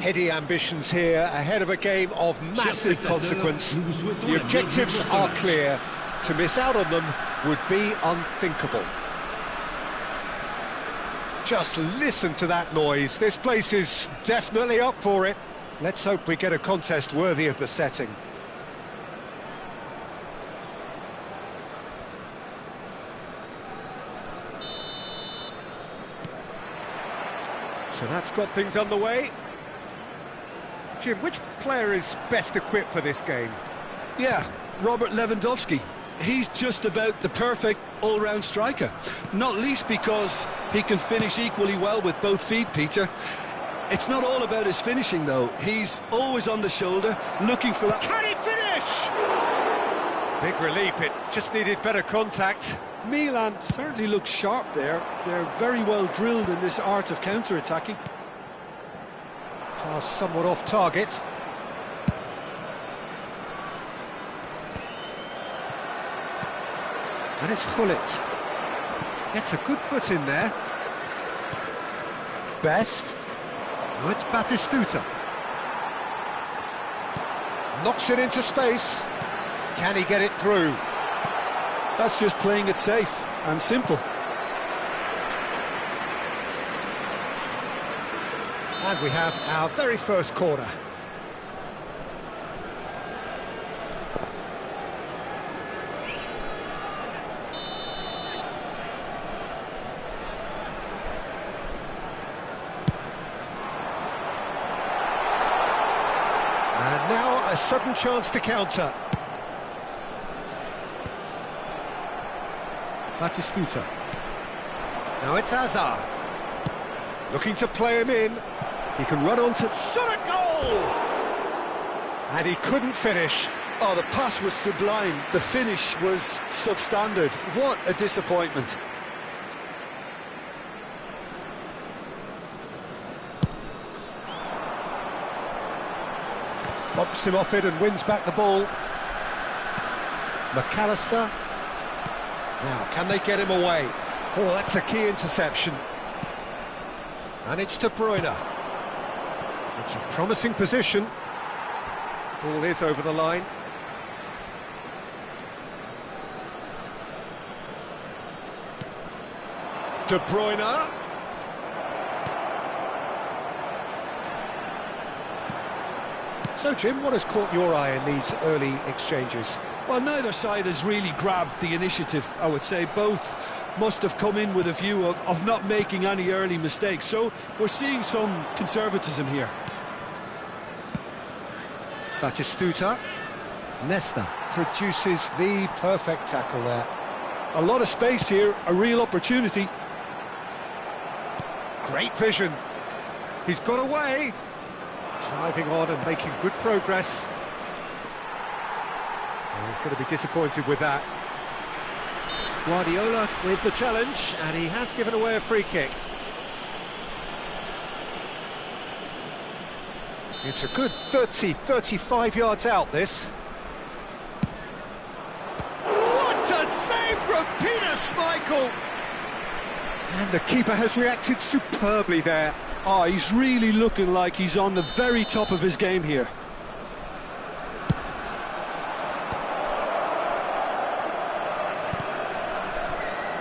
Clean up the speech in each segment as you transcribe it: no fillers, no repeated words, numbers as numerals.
Heady ambitions here, ahead of a game of massive consequence. The objectives are clear. To miss out on them would be unthinkable. Just listen to that noise. This place is definitely up for it. Let's hope we get a contest worthy of the setting. So that's got things underway. Jim, which player is best equipped for this game? Yeah, Robert Lewandowski. He's just about the perfect all-round striker. Not least because he can finish equally well with both feet, Peter. It's not all about his finishing, though. He's always on the shoulder, looking for that... Can he finish? Big relief, it just needed better contact. Milan certainly looks sharp there. They're very well drilled in this art of counter-attacking. Pass somewhat off target. And it's Hullet. Gets a good foot in there. Best. Now it's Batistuta. Knocks it into space. Can he get it through? That's just playing it safe and simple. And we have our very first corner. And now a sudden chance to counter. Batistuta. Now it's Hazard. Looking to play him in. He can run on to... Shot a goal! And he couldn't finish. Oh, the pass was sublime. The finish was substandard. What a disappointment. Bumps him off it and wins back the ball. McAllister. Now, can they get him away? Oh, that's a key interception. And it's De Bruyne. It's a promising position. Ball is over the line. De Bruyne. So, Jim, what has caught your eye in these early exchanges? Well, neither side has really grabbed the initiative, I would say. Both must have come in with a view of not making any early mistakes. So we're seeing some conservatism here. Batistuta. Nesta produces the perfect tackle there. A lot of space here, a real opportunity. Great vision. He's got away. Driving on and making good progress. Oh, he's going to be disappointed with that. Guardiola with the challenge, and he has given away a free kick. It's a good 30-35 yards out, this. What a save from Peter Schmeichel! And the keeper has reacted superbly there. Oh, he's really looking like he's on the very top of his game here.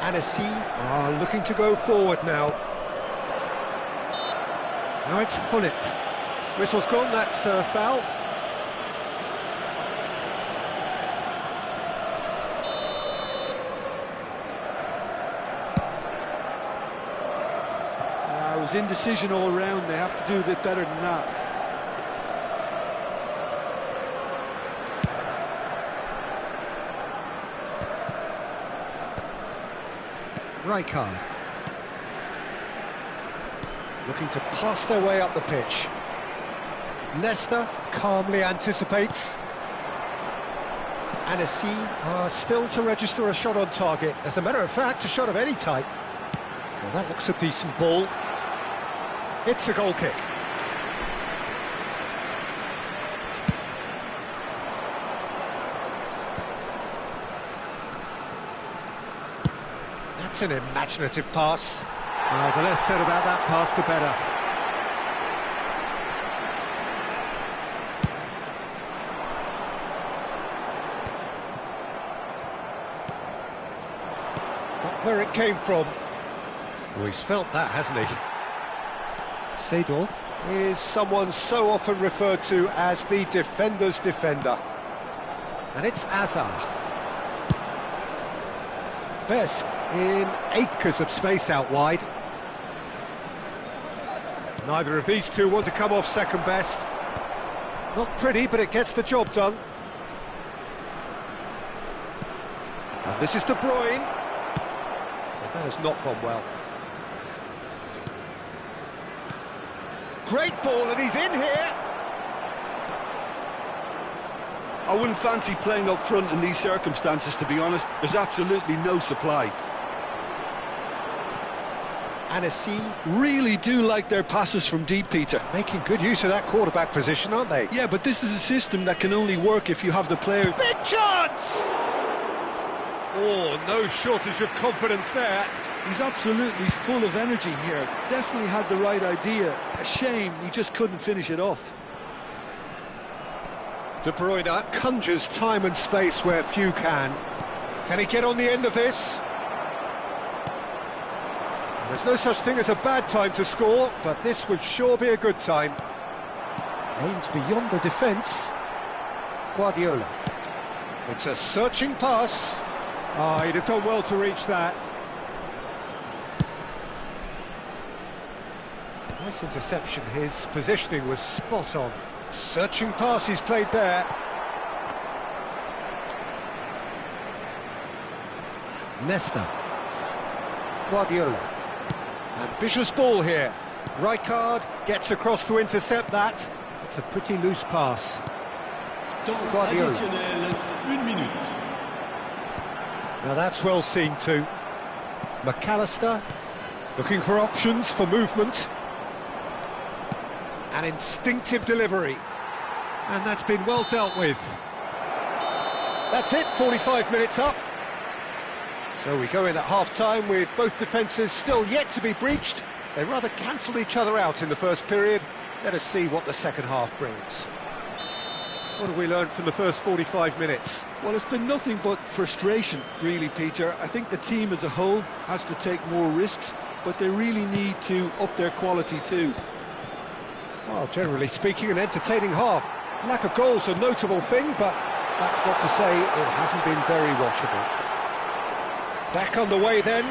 Anagata looking to go forward now. Now it's Hullet. Whistle's gone, that's a foul. It was indecision all round. They have to do a bit better than that. Rijkaard. Looking to pass their way up the pitch. Nesta calmly anticipates. Anagata still to register a shot on target. As a matter of fact, a shot of any type. Well, that looks a decent ball. It's a goal kick. That's an imaginative pass. Well, the less said about that pass, the better. Not where it came from. Oh, he's felt that, hasn't he? Seedorf is someone so often referred to as the defender's defender. And it's Azar. Best in acres of space out wide. Neither of these two want to come off second best. Not pretty, but it gets the job done. And this is De Bruyne. But that has not gone well. Great ball, and he's in here. I wouldn't fancy playing up front in these circumstances, to be honest. There's absolutely no supply. Annecy Really do like their passes from deep, Peter. making good use of that quarterback position, aren't they? Yeah, but this is a system that can only work if you have the players. Big chance! Oh, no shortage of confidence there. He's absolutely full of energy here. Definitely had the right idea. A shame he just couldn't finish it off. De Bruyne conjures time and space where few can. Can he get on the end of this? There's no such thing as a bad time to score, but this would sure be a good time. Aimed beyond the defence. Guardiola. It's a searching pass. Ah, he'd have done well to reach that. Nice interception. His positioning was spot on. Searching pass he's played there. Nesta. Guardiola. Ambitious ball here. Rijkaard gets across to intercept that. It's a pretty loose pass. Guardiola. Now that's well seen too. McAllister looking for options for movement. An instinctive delivery. And that's been well dealt with. That's it, 45 minutes up. So we go in at half-time with both defences still yet to be breached. They rather cancelled each other out in the first period. Let us see what the second half brings. What have we learned from the first 45 minutes? Well, it's been nothing but frustration, really, Peter. I think the team as a whole has to take more risks, but they really need to up their quality too. Well, generally speaking, an entertaining half. Lack of goals a notable thing, but that's not to say it hasn't been very watchable. Back on the way then.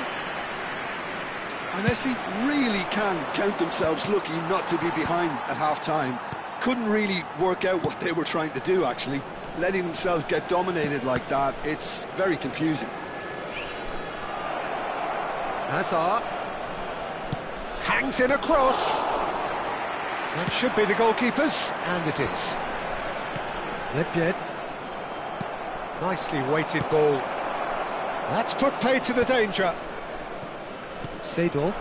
Annecy really can count themselves lucky not to be behind at half-time. Couldn't really work out what they were trying to do, actually. Letting themselves get dominated like that, it's very confusing. Hazard hangs in a cross. That should be the goalkeeper's, and it is. Ledvied. Nicely weighted ball. That's put paid to the danger. Seedorf.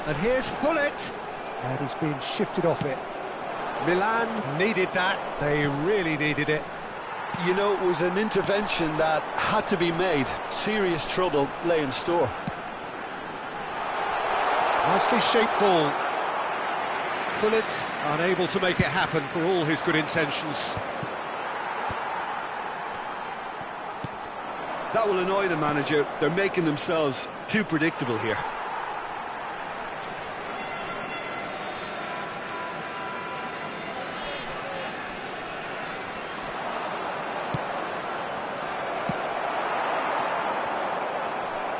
And here's Hullet. And he's been shifted off it. Milan needed that. They really needed it. You know, it was an intervention that had to be made. Serious trouble lay in store. Nicely shaped ball. Hullet unable to make it happen for all his good intentions. That will annoy the manager. They're making themselves too predictable here.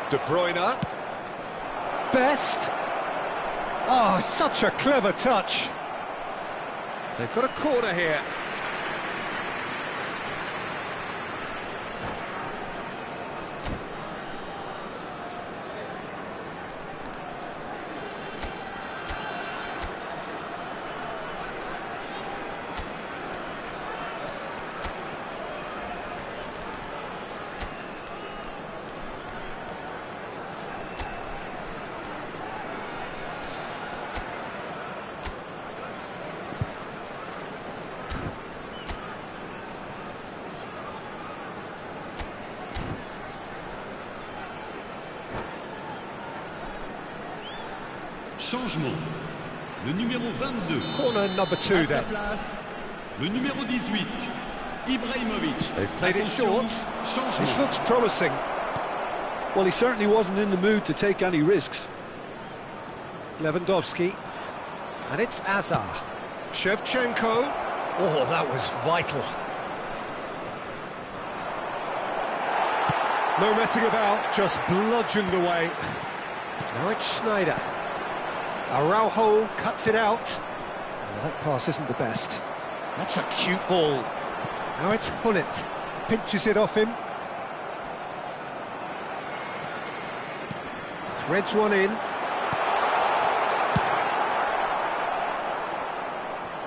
De Bruyne. Best. Oh, such a clever touch. They've got a corner here. Changement. Le numéro 22. Corner number 2 then. Place, le numéro 18. They've played it short. This looks promising. Well, he certainly wasn't in the mood to take any risks. Lewandowski. And it's Azar. Shevchenko. Oh, that was vital. No messing about, just bludgeoned away. Now it's Schneider. Araujo cuts it out. Well, that pass isn't the best. That's a cute ball. Now it's Hullet. Pinches it off him. Threads one in.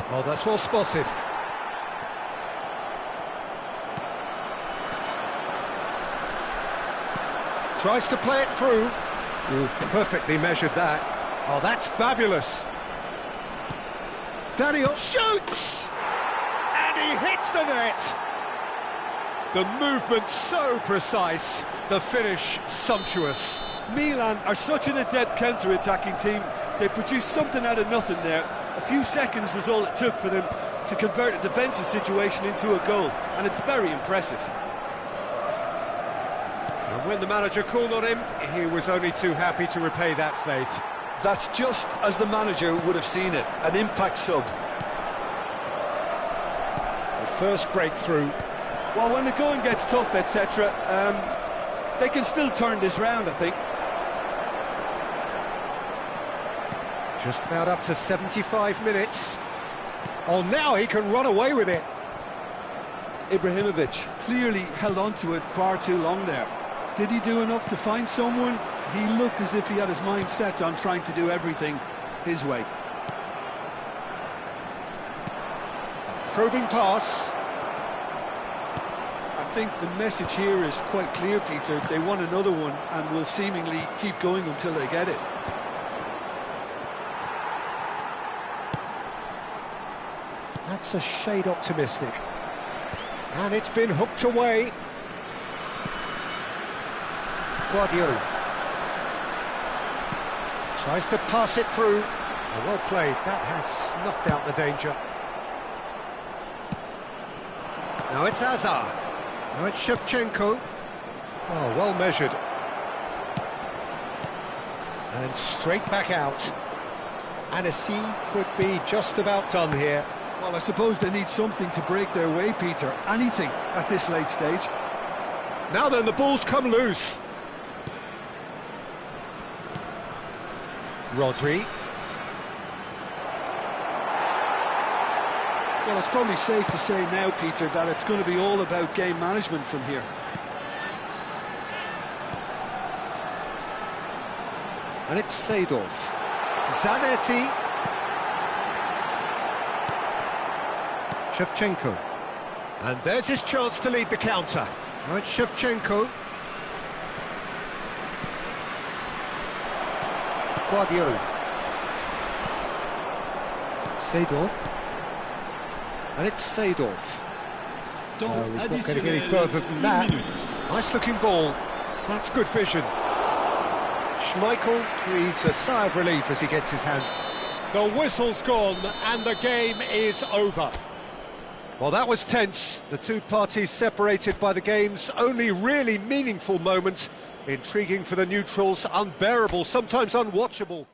Oh, that's well spotted. Tries to play it through. Oh, perfectly measured that. Oh, that's fabulous. Daniel shoots! And he hits the net! The movement so precise, the finish sumptuous. Milan are such an adept counter-attacking team. They produced something out of nothing there. A few seconds was all it took for them to convert a defensive situation into a goal, and it's very impressive. And when the manager called on him, he was only too happy to repay that faith. That's just as the manager would have seen it, an impact sub. The first breakthrough. Well, when the going gets tough, etc., they can still turn this round, I think. Just about up to 75 minutes. Oh, now he can run away with it. Ibrahimovic clearly held on to it far too long there. Did he do enough to find someone? He looked as if he had his mind set on trying to do everything his way. Probing pass. I think the message here is quite clear, Peter. They want another one and will seemingly keep going until they get it. That's a shade optimistic. And it's been hooked away. Guardiola. Tries to pass it through. Oh, well played. That has snuffed out the danger. Now it's Azar. Now it's Shevchenko. Oh, well measured. And straight back out. Annecy could be just about done here. Well, I suppose they need something to break their way, Peter. Anything at this late stage. Now then, the ball's come loose. Rodri. Well, it's probably safe to say now, Peter, that it's going to be all about game management from here. And it's Seedorf. Zanetti. Shevchenko. And there's his chance to lead the counter. Now it's Shevchenko. Guardiola. Seedorf. And it's Seedorf. Oh, he's not getting any further than that. Nice looking ball. That's good vision. Schmeichel breathes a sigh of relief as he gets his hand. The whistle's gone and the game is over. Well, that was tense. The two parties separated by the game's only really meaningful moment. Intriguing for the neutrals, unbearable, sometimes unwatchable.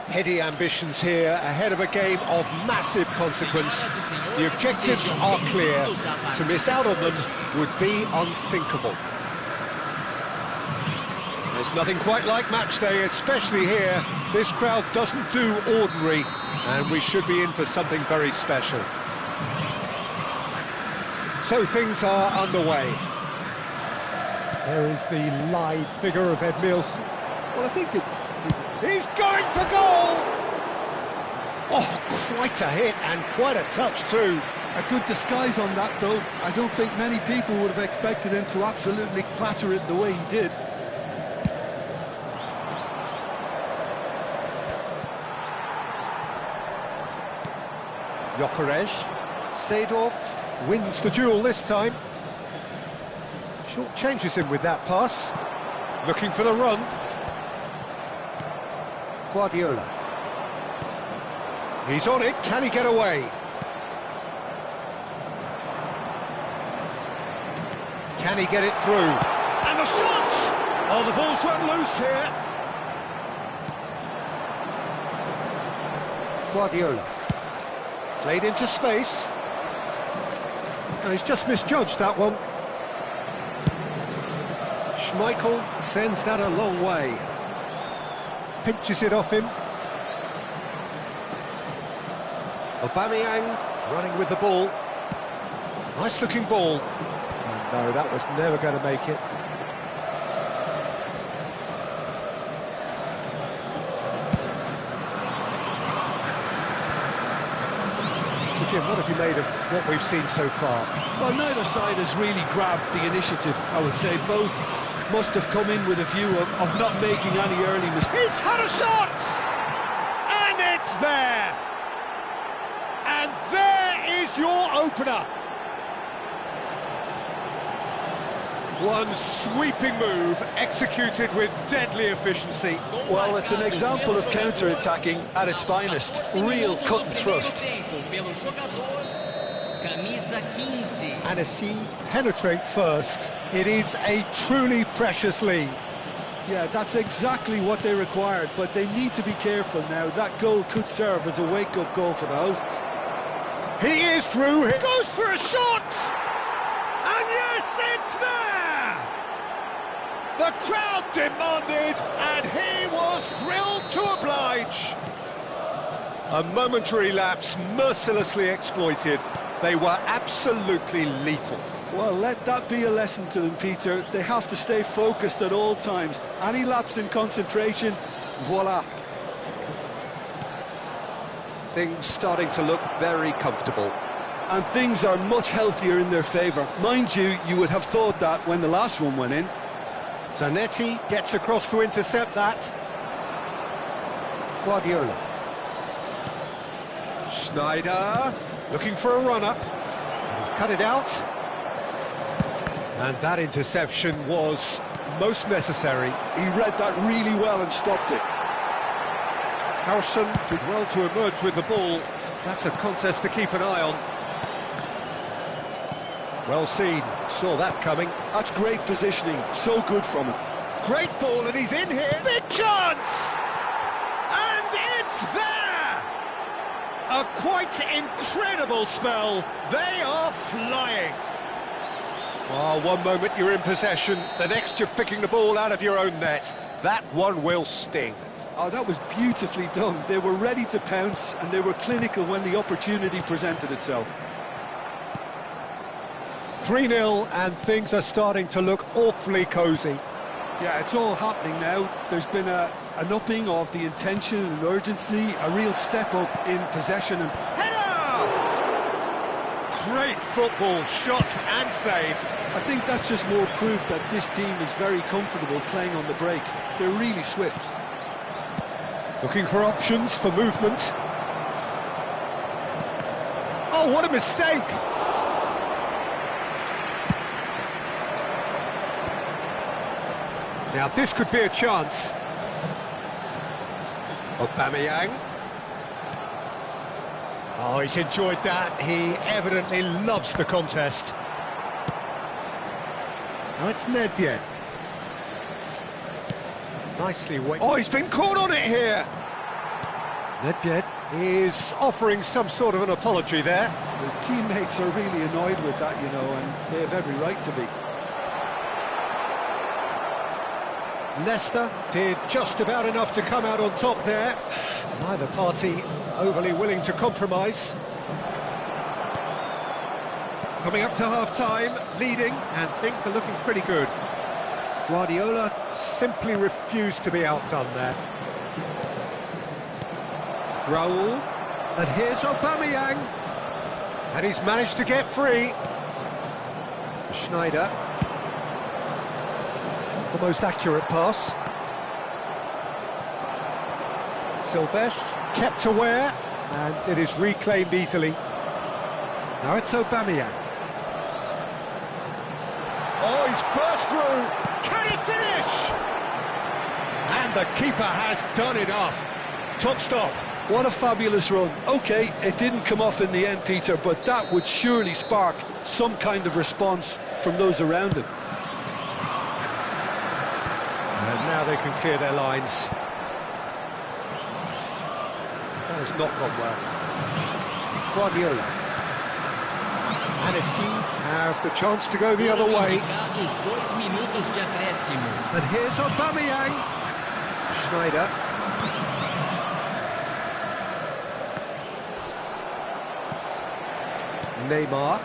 Heady ambitions here, ahead of a game of massive consequence. The objectives are clear. To miss out on them would be unthinkable. There's nothing quite like match day, especially here. This crowd doesn't do ordinary, and we should be in for something very special. So things are underway. There is the live figure of Ed Milson. Well, I think He's going for goal! Oh, quite a hit and quite a touch too. a good disguise on that, though. I don't think many people would have expected him to absolutely clatter it the way he did. Gyökeres. Seedorf wins the duel this time. Short changes him with that pass. Looking for the run. Guardiola. He's on it, can he get away? Can he get it through? And the shot! Oh, the ball's run loose here. Guardiola. Played into space. And he's just misjudged that one. Schmeichel sends that a long way. Pinches it off him. Aubameyang running with the ball. Nice looking ball. And no, that was never going to make it. So Jim, what have you made of what we've seen so far? Well, neither side has really grabbed the initiative, I would say. Both must have come in with a view of not making any early mistakes. He's had a shot! And it's there! And there is your opener! One sweeping move, executed with deadly efficiency. Well, it's an example of counter-attacking at its finest. Real cut and thrust. Anagata penetrate first. It is a truly precious lead. Yeah, that's exactly what they required, but they need to be careful now. That goal could serve as a wake-up goal for the hosts. He is through. He goes for a shot! And yes, it's there! The crowd demanded, and he was thrilled to oblige. A momentary lapse mercilessly exploited. They were absolutely lethal. Well, let that be a lesson to them, Peter. They have to stay focused at all times. Any lapse in concentration, voila. Things starting to look very comfortable. And things are much healthier in their favour. Mind you, you would have thought that when the last one went in. Zanetti gets across to intercept that. Guardiola. Schneider, looking for a run-up. He's cut it out. And that interception was most necessary. He read that really well and stopped it. Harrison did well to emerge with the ball. That's a contest to keep an eye on. Well seen, saw that coming. That's great positioning, so good from him. Great ball, and he's in here. Big chance! And it's there! A quite incredible spell. They are flying. Oh, one moment you're in possession, the next you're picking the ball out of your own net. That one will sting. Oh, that was beautifully done. They were ready to pounce, and they were clinical when the opportunity presented itself. 3-0, and things are starting to look awfully cosy. Yeah, it's all happening now. There's been an upping of the intention and urgency, a real step up in possession and... Header! Great football, shot and save. I think that's just more proof that this team is very comfortable playing on the break. They're really swift. Looking for options for movement. Oh, what a mistake! Now this could be a chance. Aubameyang. Oh, he's enjoyed that. He evidently loves the contest. Now it's Nedved. Nicely waited. Oh, he's been caught on it here. Nedved is offering some sort of an apology there. His teammates are really annoyed with that, you know, and they have every right to be. Leicester did just about enough to come out on top there. Neither party overly willing to compromise. Coming up to half-time, leading, and things are looking pretty good. Guardiola simply refused to be outdone there. Raul, and here's Aubameyang, and he's managed to get free. Schneider, the most accurate pass. Silvestre kept aware, and it is reclaimed easily. Now it's Aubameyang. Oh, he's burst through. Can he finish? And the keeper has done enough. Top stop. What a fabulous run. OK, it didn't come off in the end, Peter, but that would surely spark some kind of response from those around him. And now they can clear their lines. That has not gone well. Guardiola. Anagata have the chance to go the other way. And here's Aubameyang. Schneider. Neymar.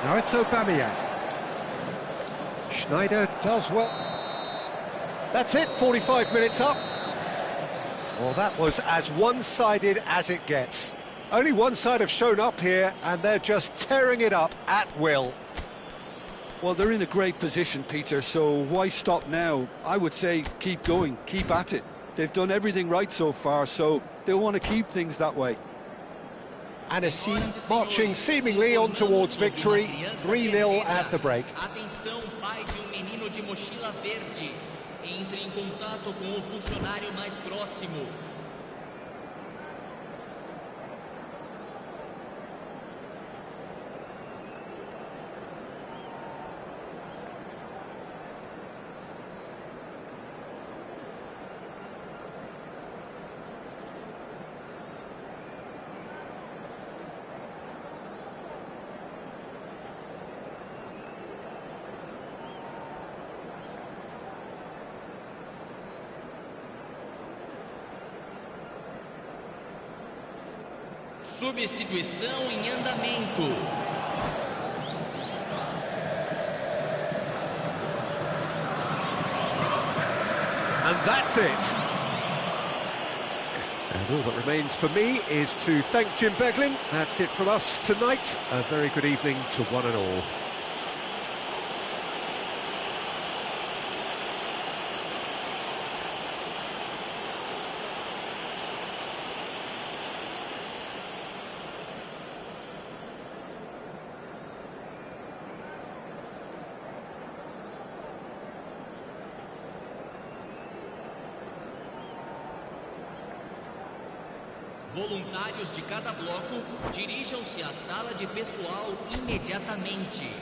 Now it's Aubameyang. Schneider does well. That's it, 45 minutes up. Well, that was as one-sided as it gets. Only one side have shown up here, and they're just tearing it up at will. Well, they're in a great position, Peter, so why stop now? I would say keep going, keep at it. They've done everything right so far, so they'll want to keep things that way. Anagata marching seemingly on towards victory, 3-0 at the break. Atenção, pai de menino de mochila verde. Entre em contato com o funcionário mais próximo. Substituição em andamento. And that's it. And all that remains for me is to thank Jim Beglin. That's it from us tonight. A very good evening to one and all. Voluntários de cada bloco, dirijam-se à sala de pessoal imediatamente.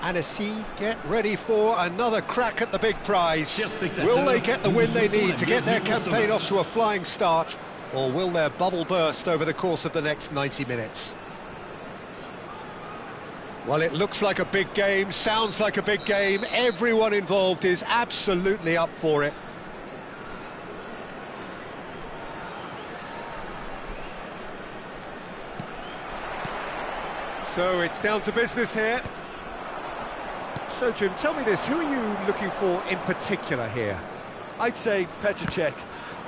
Anagata get ready for another crack at the big prize. Will they get the win they need to get their campaign off to a flying start, or will their bubble burst over the course of the next 90 minutes? Well, it looks like a big game, sounds like a big game. Everyone involved is absolutely up for it. So it's down to business here. So, Jim, tell me this, who are you looking for in particular here? I'd say Petr Cech.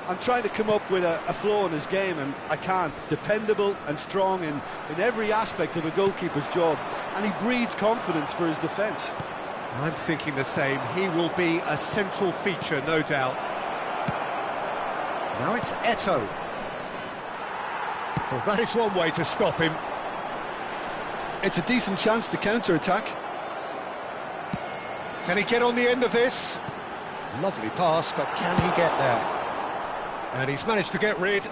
I'm trying to come up with a flaw in his game, and I can't. Dependable and strong in every aspect of a goalkeeper's job, and he breeds confidence for his defence. I'm thinking the same. He will be a central feature, no doubt. Now it's Eto'o. Well, that is one way to stop him. It's a decent chance to counter-attack. Can he get on the end of this? Lovely pass, but can he get there? And he's managed to get rid.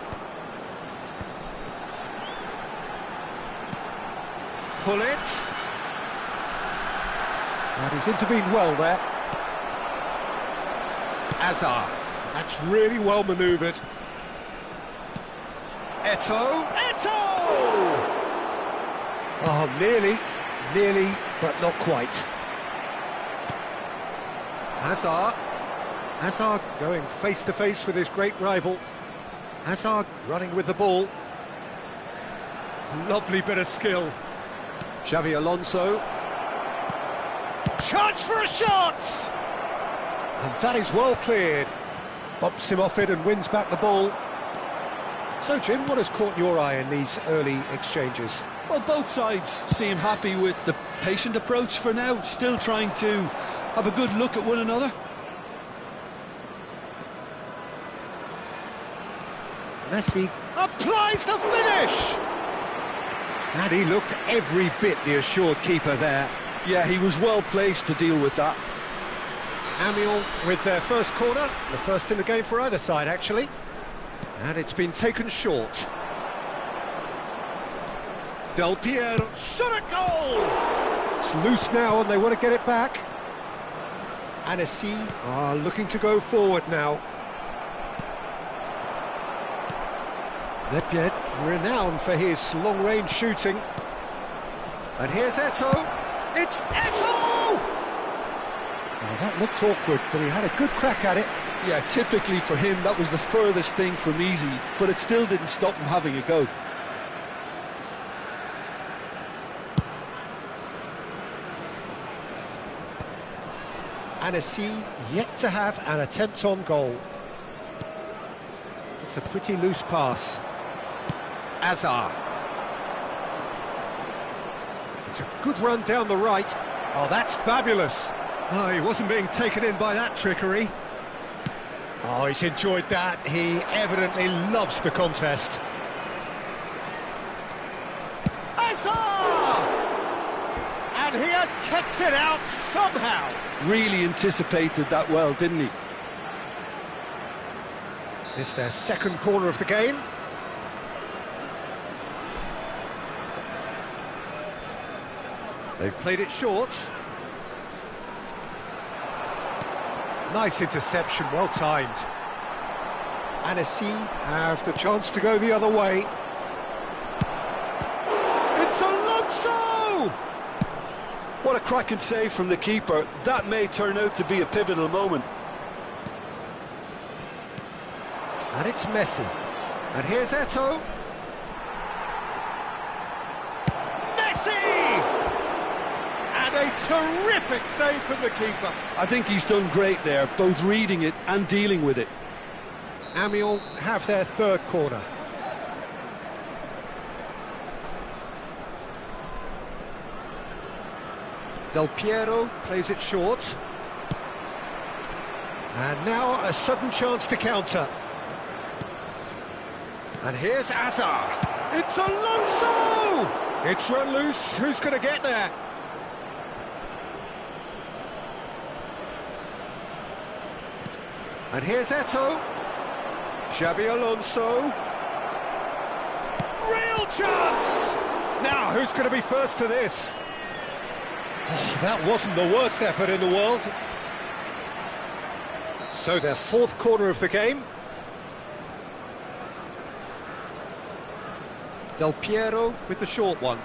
Pull it. And he's intervened well there. Azar. That's really well manoeuvred. Eto'o. Eto'o! Oh, nearly, but not quite. Hazard going face-to-face with his great rival. Hazard running with the ball. Lovely bit of skill. Xavi Alonso. Chance for a shot! And that is well cleared. Bumps him off it and wins back the ball. So, Jim, what has caught your eye in these early exchanges? Well, both sides seem happy with the patient approach for now, still trying to have a good look at one another. Messi applies the finish! And he looked every bit the assured keeper there. Yeah, he was well placed to deal with that. Amiens with their first corner, the first in the game for either side, actually. And it's been taken short. Del Piero, shot at goal! It's loose now and they want to get it back. Anagata are looking to go forward now. Nedved, renowned for his long-range shooting. And here's Eto'o. It's Eto'o! Well, that looked awkward, but he had a good crack at it. Yeah, typically for him, that was the furthest thing from easy, but it still didn't stop him having a go. Anagata yet to have an attempt on goal. It's a pretty loose pass. Azar. It's a good run down the right. Oh, that's fabulous. Oh, he wasn't being taken in by that trickery. Oh, he's enjoyed that. He evidently loves the contest. Azar! And he has kept it out somehow. Really anticipated that well, didn't he? It's their second corner of the game. They've played it short. Nice interception, well timed. Anagata have the chance to go the other way. It's Alonso! What a cracking save from the keeper. That may turn out to be a pivotal moment. And it's Messi. And here's Eto'o. A terrific save from the keeper. I think he's done great there, both reading it and dealing with it. Amiens have their third corner. Del Piero plays it short. And now a sudden chance to counter. And here's Azar. It's Alonso! It's run loose. Who's going to get there? And here's Eto'o. Xabi Alonso. Real chance! Now, who's going to be first to this? Oh, that wasn't the worst effort in the world. So their fourth corner of the game. Del Piero with the short one.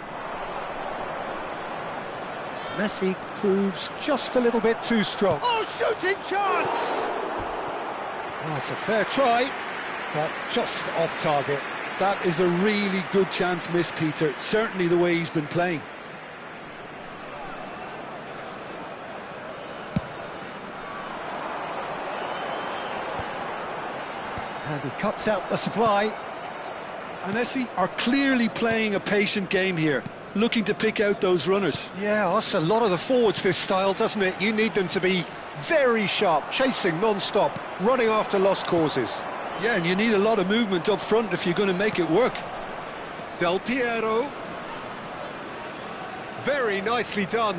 Messi proves just a little bit too strong. Oh, shooting chance! Oh, it's a fair try, but just off target. That is a really good chance missed, Peter. Certainly the way he's been playing. And he cuts out the supply. Messi are clearly playing a patient game here, looking to pick out those runners. Yeah, that's a lot of the forwards, this style, doesn't it? You need them to be very sharp, chasing non-stop, running after lost causes. Yeah, and you need a lot of movement up front if you're going to make it work. Del Piero. Very nicely done.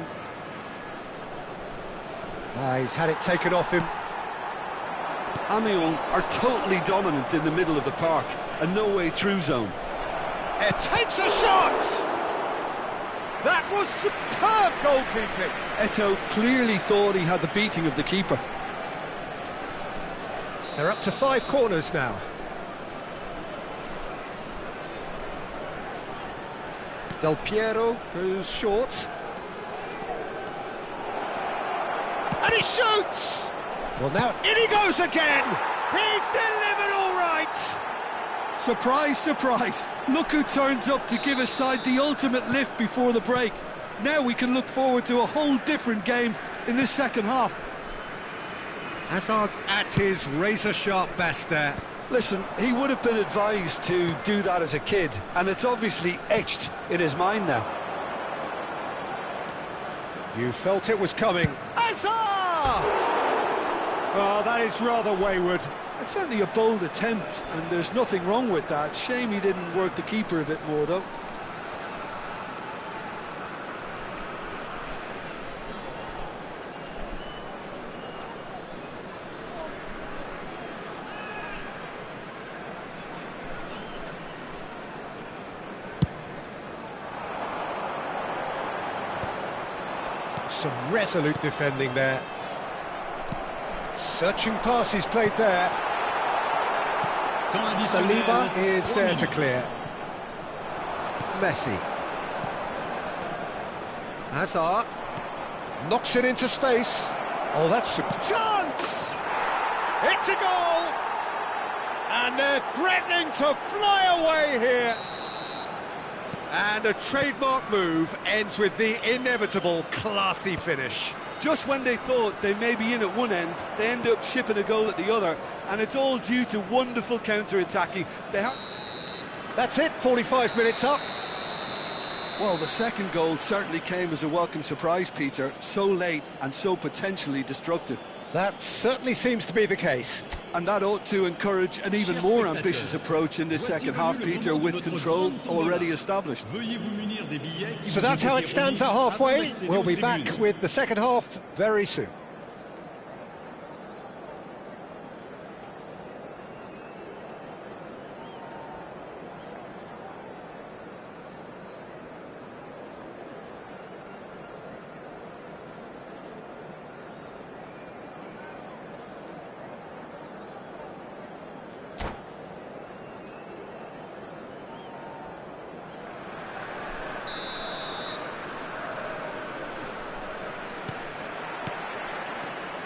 He's had it taken off him. Amiens are totally dominant in the middle of the park, a no-way-through zone. It takes a shot! That was superb goalkeeping. Eto'o clearly thought he had the beating of the keeper. They're up to 5 corners now. Del Piero goes short. And he shoots! Well, now in he goes again! He's delivered all right! Surprise, surprise! Look who turns up to give his side the ultimate lift before the break. Now we can look forward to a whole different game in this second half. Hazard at his razor-sharp best there. Listen, he would have been advised to do that as a kid, and it's obviously etched in his mind now. You felt it was coming. Hazard! Oh, that is rather wayward. It's certainly a bold attempt, and there's nothing wrong with that. Shame he didn't work the keeper a bit more, though. Some resolute defending there. Searching pass he's played there. Saliba is there to clear. Messi. Hazard knocks it into space. Oh, that's a chance! It's a goal! And they're threatening to fly away here. And a trademark move ends with the inevitable classy finish. Just when they thought they may be in at one end, they end up shipping a goal at the other, and it's all due to wonderful counter-attacking. That's it, 45 minutes up. Well, the second goal certainly came as a welcome surprise, Peter. So late and so potentially destructive. That certainly seems to be the case. And that ought to encourage an even more ambitious approach in this second half, Peter, with control already established. So that's how it stands at halfway. We'll be back with the second half very soon.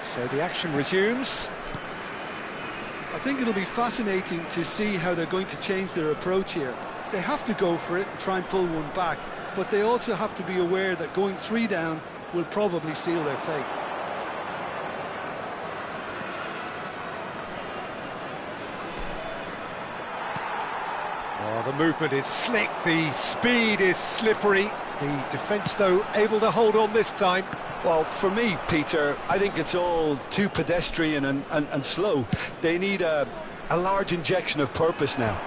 So the action resumes. I think it'll be fascinating to see how they're going to change their approach here. They have to go for it and try and pull one back, but they also have to be aware that going 3 down will probably seal their fate. Oh, the movement is slick, the speed is slippery. The defence, though, able to hold on this time. Well, for me, Peter, I think it's all too pedestrian and slow. They need a large injection of purpose now.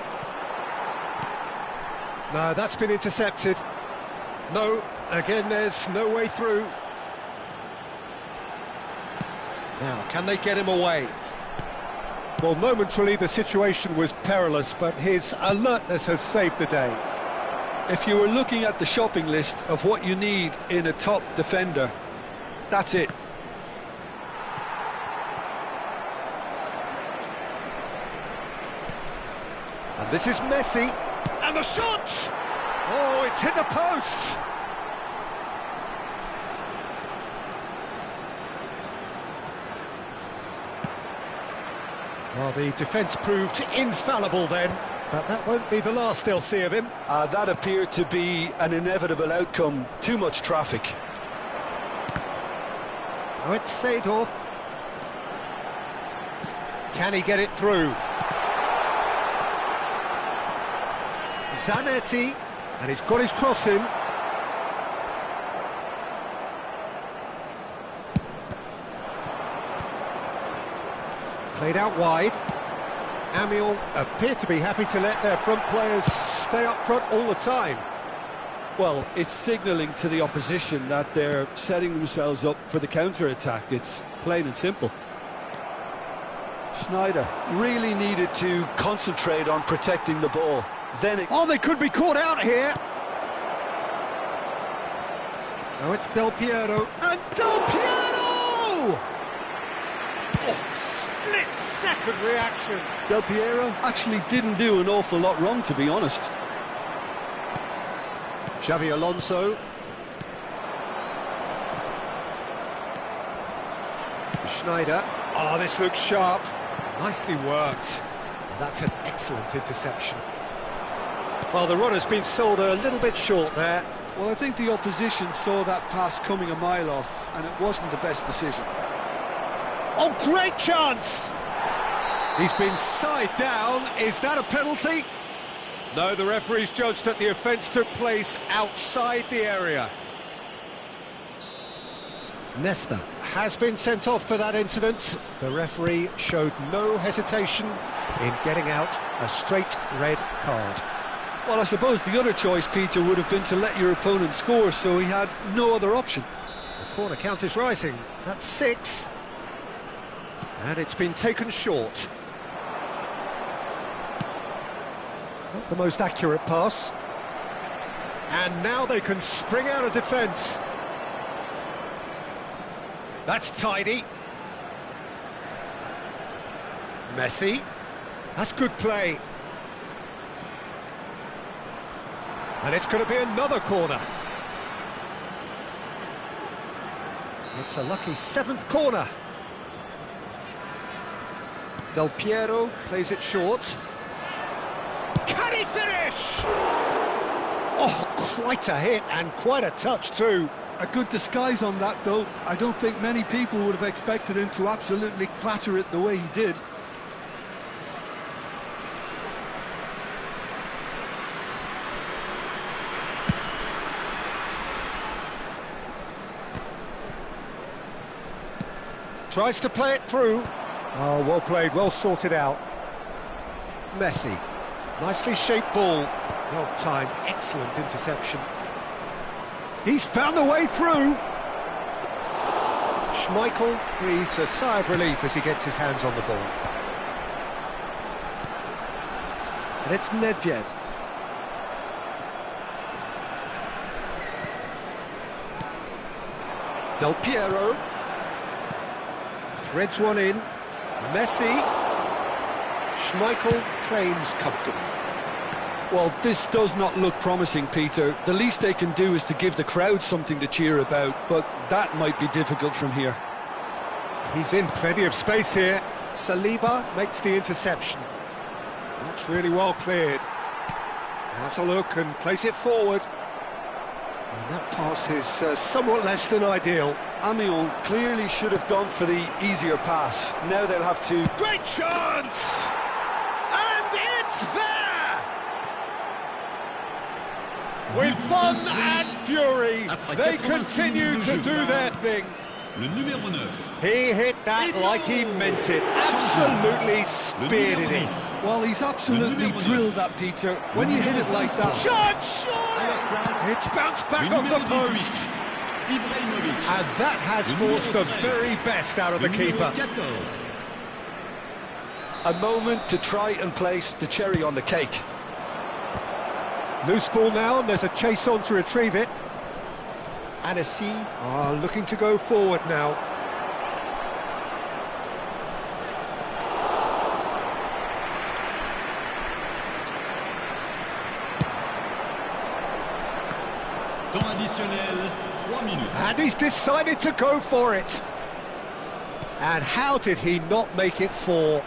No, that's been intercepted. No, again, there's no way through. Now, can they get him away? Well, momentarily the situation was perilous, but his alertness has saved the day. If you were looking at the shopping list of what you need in a top defender, that's it. And this is Messi. And the shot! Oh, it's hit the post! Well, the defence proved infallible then, but that won't be the last they'll see of him. That appeared to be an inevitable outcome. Too much traffic. Now it's Seedorf. Can he get it through? Zanetti, and he's got his cross in. Played out wide. Amiens appear to be happy to let their front players stay up front all the time. Well, it's signalling to the opposition that they're setting themselves up for the counter-attack. It's plain and simple. Schneider really needed to concentrate on protecting the ball. Oh, they could be caught out here. Now it's Del Piero. And Del Piero! Oh, split-second reaction. Del Piero actually didn't do an awful lot wrong, to be honest. Xavi Alonso. Schneider. Oh, this looks sharp. Nicely worked. That's an excellent interception. Well, the run has been sold a little bit short there. Well, I think the opposition saw that pass coming a mile off, and it wasn't the best decision. Oh, great chance! He's been side down. Is that a penalty? No, the referee's judged that the offence took place outside the area. Nesta has been sent off for that incident. The referee showed no hesitation in getting out a straight red card. Well, I suppose the other choice, Peter, would have been to let your opponent score, so he had no other option. The corner count is rising. That's 6. And it's been taken short. Not the most accurate pass. And now they can spring out of defence. That's tidy. Messi. That's good play. And it's going to be another corner. It's a lucky 7th corner. Del Piero plays it short. Can he finish? Oh, quite a hit and quite a touch too. A good disguise on that, though. I don't think many people would have expected him to absolutely clatter it the way he did. Tries to play it through. Oh, well played, well sorted out. Messi. Nicely shaped ball. Well timed, excellent interception. He's found a way through. Schmeichel breathes a sigh of relief as he gets his hands on the ball. And it's Nedved. Del Piero. Threads one in. Messi. Schmeichel claims comfortable. Well, this does not look promising, Peter. The least they can do is to give the crowd something to cheer about, but that might be difficult from here. He's in plenty of space here. Saliba makes the interception. That's really well cleared. Has a look and plays it forward. And that pass is somewhat less than ideal. Amiens clearly should have gone for the easier pass. Now they'll have to... Great chance! And it's there! With fun and fury, they continue to do their thing. He hit that like he meant it. Absolutely speared it. Well, he's absolutely drilled that, Peter. When you hit it like that... Shot, surely! It's bounced back off the post. And that has forced the very best out of the keeper. A moment to try and place the cherry on the cake. Loose ball now, and there's a chase on to retrieve it. Anagata are looking to go forward now. Temps additionnel, 3 minutes. And he's decided to go for it. And how did he not make it 4?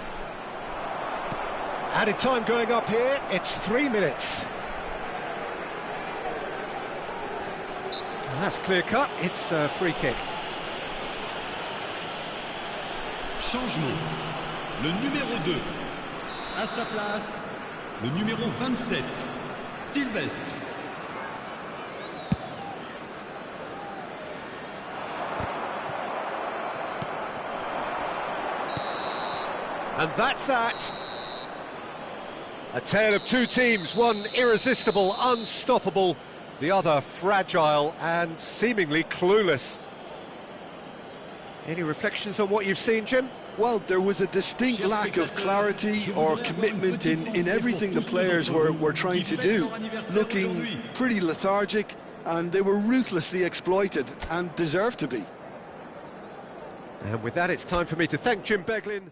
Added time going up here, it's 3 minutes. And that's clear cut, it's a free kick. Changement. Le numéro 2. À sa place, le numéro 27. Sylvestre. And that's that. A tale of two teams, one irresistible, unstoppable, the other fragile and seemingly clueless. Any reflections on what you've seen, Jim? Well, there was a distinct lack of clarity or commitment in everything the players were trying to do. Looking pretty lethargic, and they were ruthlessly exploited and deserved to be. And with that, it's time for me to thank Jim Beglin.